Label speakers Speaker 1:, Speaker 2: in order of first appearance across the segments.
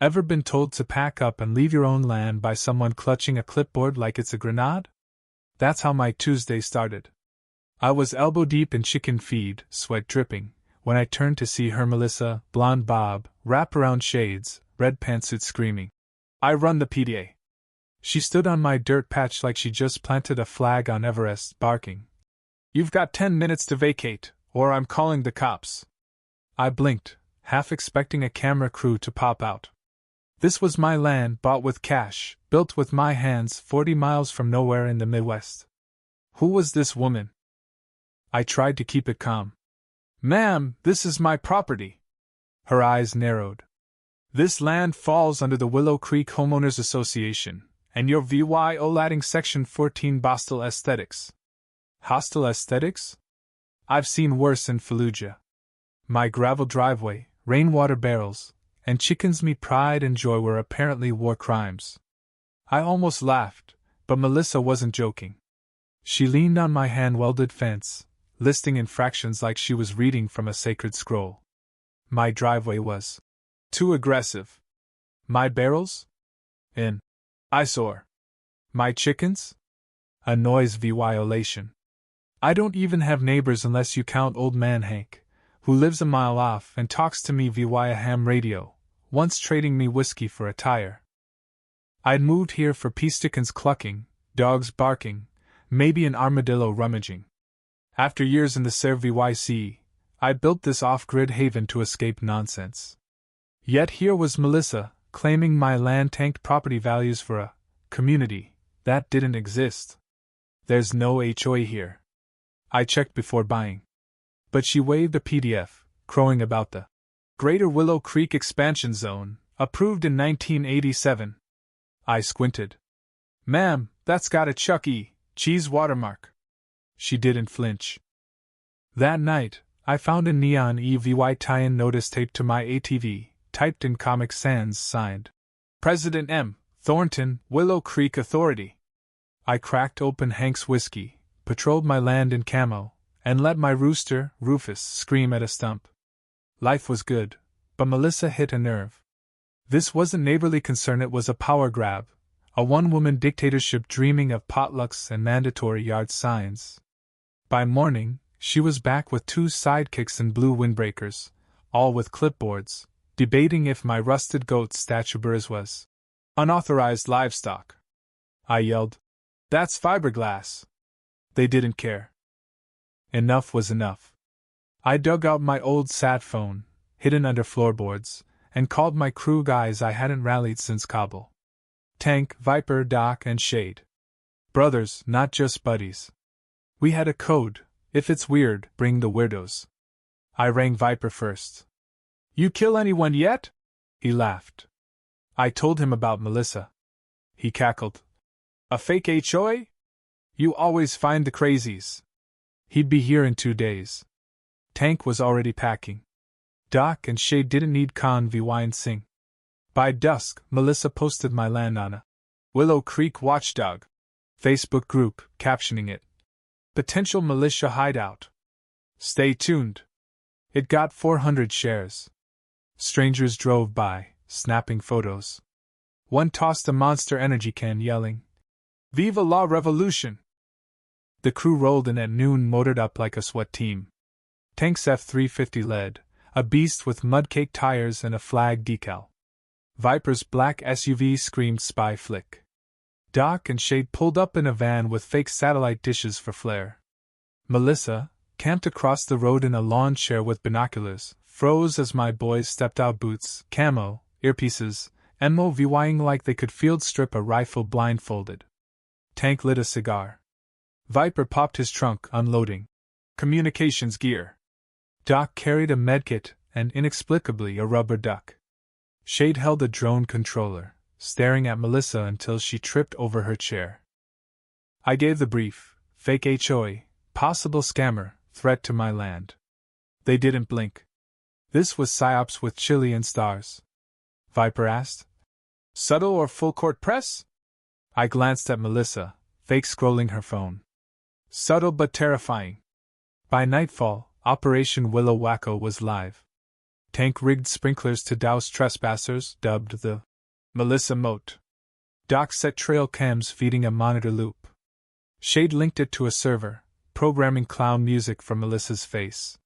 Speaker 1: Ever been told to pack up and leave your own land by someone clutching a clipboard like it's a grenade? That's how my Tuesday started. I was elbow deep in chicken feed, sweat dripping, when I turned to see her Melissa, blonde bob, wraparound shades, red pantsuit screaming, "I run the PDA." She stood on my dirt patch like she just planted a flag on Everest, barking, "You've got 10 minutes to vacate, or I'm calling the cops." I blinked, half expecting a camera crew to pop out. This was my land, bought with cash, built with my hands, 40 miles from nowhere in the Midwest. Who was this woman? I tried to keep it calm. "Ma'am, this is my property." Her eyes narrowed. "This land falls under the Willow Creek Homeowners Association, and you're violating Section 14 hostile aesthetics." Hostile aesthetics? I've seen worse in Fallujah. My gravel driveway, rainwater barrels, and chicken's meat pride and joy were apparently war crimes. I almost laughed, but Melissa wasn't joking. She leaned on my hand-welded fence, listing infractions like she was reading from a sacred scroll. My driveway was too aggressive. My barrels? An eyesore. My chickens? A noise violation. I don't even have neighbors unless you count Old Man Hank, who lives a mile off and talks to me via ham radio, once trading me whiskey for a tire. I'd moved here for peace, chickens clucking, dogs barking, maybe an armadillo rummaging. After years in the CRVYC, I built this off-grid haven to escape nonsense. Yet here was Melissa, claiming my land tanked property values for a community that didn't exist. There's no HOA here. I checked before buying. But she waved a PDF, crowing about the Greater Willow Creek Expansion Zone, approved in 1987. I squinted. "Ma'am, that's got a Chuck E. Cheese watermark." She didn't flinch. That night, I found a neon EVY tie-in notice taped to my ATV, typed in Comic Sans, signed, "President M. Thornton, Willow Creek Authority." I cracked open Hank's whiskey, patrolled my land in camo, and let my rooster, Rufus, scream at a stump. Life was good, but Melissa hit a nerve. This wasn't neighborly concern, it was a power grab, a one-woman dictatorship dreaming of potlucks and mandatory yard signs. By morning, she was back with 2 sidekicks in blue windbreakers, all with clipboards, debating if my rusted goat statuaries was unauthorized livestock. I yelled, "That's fiberglass." They didn't care. Enough was enough. I dug out my old sat phone, hidden under floorboards, and called my crew guys I hadn't rallied since Kabul. Tank, Viper, Doc, and Shade. Brothers, not just buddies. We had a code: if it's weird, bring the weirdos. I rang Viper first. "You kill anyone yet?" He laughed. I told him about Melissa. He cackled. "A fake HOA? You always find the crazies." He'd be here in 2 days. Tank was already packing. Doc and Shade didn't need wine sing. By dusk, Melissa posted my land on a Willow Creek Watchdog Facebook group, captioning it, "Potential Militia Hideout. Stay tuned." It got 400 shares. Strangers drove by, snapping photos. One tossed a Monster Energy can, yelling, "Viva la Revolution!" The crew rolled in at noon, motored up like a SWAT team. Tank's F-350 led, a beast with mudcake tires and a flag decal. Viper's black SUV screamed spy flick. Doc and Shade pulled up in a van with fake satellite dishes for flair. Melissa, camped across the road in a lawn chair with binoculars, froze as my boys stepped out, boots, camo, earpieces, MOVYing like they could field strip a rifle blindfolded. Tank lit a cigar. Viper popped his trunk, unloading communications gear. Doc carried a medkit and, inexplicably, a rubber duck. Shade held a drone controller, staring at Melissa until she tripped over her chair. I gave the brief: fake HOA, possible scammer, threat to my land. They didn't blink. This was PSYOPs with Chilean stars. Viper asked, "Subtle or full court press?" I glanced at Melissa, fake scrolling her phone. "Subtle but terrifying." By nightfall, Operation Willow Wacko was live. Tank rigged sprinklers to douse trespassers, dubbed the Melissa Moat. Doc set trail cams feeding a monitor loop. Shade linked it to a server, programming clown music from Melissa's face.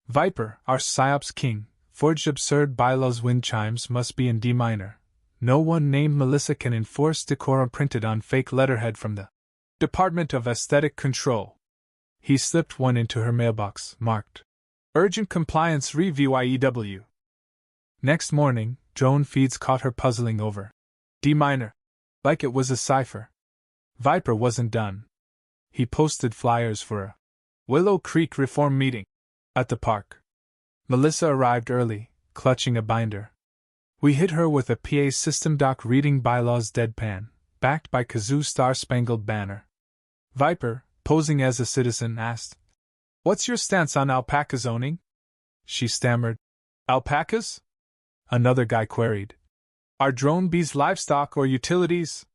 Speaker 1: Viper, our PSYOPs king, forged absurd bylaws. Wind chimes must be in D minor. No one named Melissa can enforce decorum. Printed on fake letterhead from the Department of Aesthetic Control. He slipped one into her mailbox, marked Urgent Compliance Re-VYEW. Next morning, drone feeds caught her puzzling over D minor, like it was a cipher. Viper wasn't done. He posted flyers for a Willow Creek reform meeting at the park. Melissa arrived early, clutching a binder. We hit her with a PA system. Doc reading bylaws deadpan, backed by Kazoo Star-Spangled Banner. Viper, posing as a citizen, asked, "What's your stance on alpaca zoning?" She stammered, "Alpacas?" Another guy queried, "Are drone bees livestock or utilities?"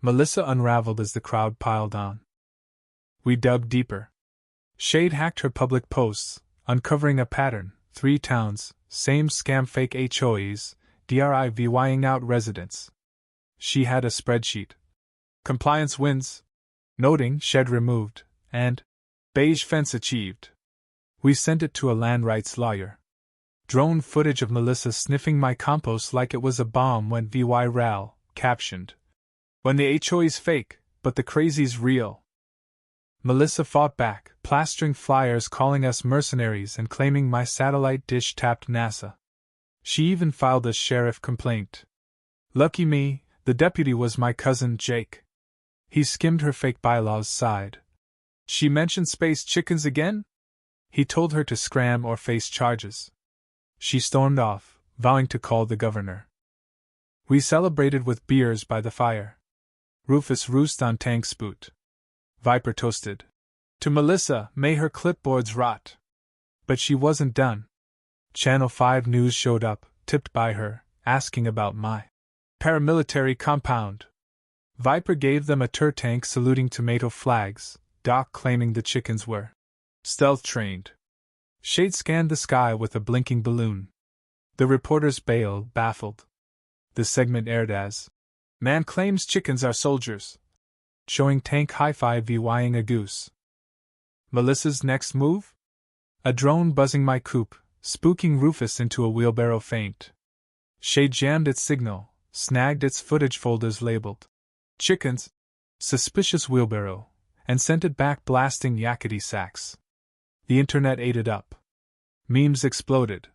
Speaker 1: Melissa unraveled as the crowd piled on. We dug deeper. Shade hacked her public posts, uncovering a pattern: 3 towns, same scam, fake HOAs, DRIVYing out residents. She had a spreadsheet. Compliance wins, noting shed removed, and beige fence achieved. We sent it to a land rights lawyer. Drone footage of Melissa sniffing my compost like it was a bomb went viral, captioned, "When the HOA's fake, but the crazy's real." Melissa fought back, plastering flyers calling us mercenaries and claiming my satellite dish tapped NASA. She even filed a sheriff complaint. Lucky me, the deputy was my cousin Jake. He skimmed her fake bylaws, sighed. "She mentioned space chickens again?" He told her to scram or face charges. She stormed off, vowing to call the governor. We celebrated with beers by the fire. Rufus roosted on Tank's boot. Viper toasted, "To Melissa, may her clipboards rot." But she wasn't done. Channel 5 News showed up, tipped by her, asking about my paramilitary compound. Viper gave them a Tank saluting tomato flags, Doc claiming the chickens were stealth trained. Shade scanned the sky with a blinking balloon. The reporters bailed, baffled. The segment aired as "Man claims chickens are soldiers," showing Tank high-five-vying a goose. Melissa's next move? A drone buzzing my coop, spooking Rufus into a wheelbarrow faint. Shade jammed its signal, snagged its footage folders labeled "Chickens," "Suspicious Wheelbarrow," and sent it back blasting yakety sax. The internet ate it up. Memes exploded.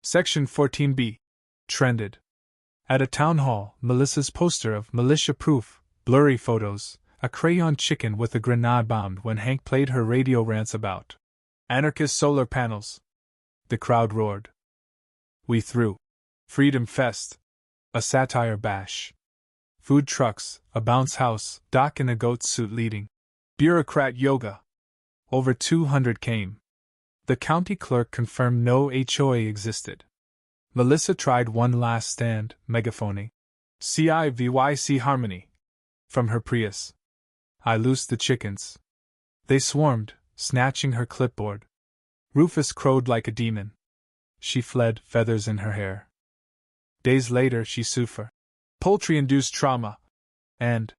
Speaker 1: Section 14B trended. At a town hall, Melissa's poster of militia proof, blurry photos, a crayon chicken with a grenade bombed when Hank played her radio rants about anarchist solar panels. The crowd roared. We threw Freedom Fest, a satire bash. Food trucks, a bounce house, Doc in a goat suit leading bureaucrat yoga. Over 200 came. The county clerk confirmed no HOA existed. Melissa tried one last stand, megaphoning CIVYC Harmony from her Prius. I loosed the chickens. They swarmed, snatching her clipboard. Rufus crowed like a demon. She fled, feathers in her hair. Days later, she sued for poultry-induced trauma and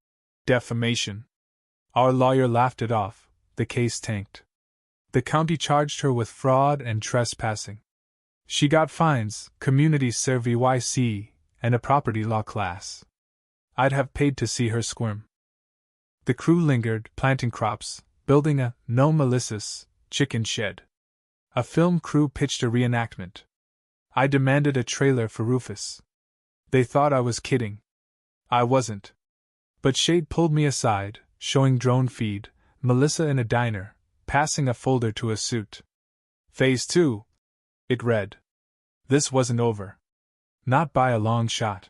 Speaker 1: defamation. Our lawyer laughed it off. The case tanked. The county charged her with fraud and trespassing. She got fines, community service, and a property law class. I'd have paid to see her squirm. The crew lingered, planting crops, building a no Melissa's chicken shed. A film crew pitched a reenactment. I demanded a trailer for Rufus. They thought I was kidding. I wasn't. But Shade pulled me aside, showing drone feed, Melissa in a diner, passing a folder to a suit. Phase 2. It read. This wasn't over. Not by a long shot.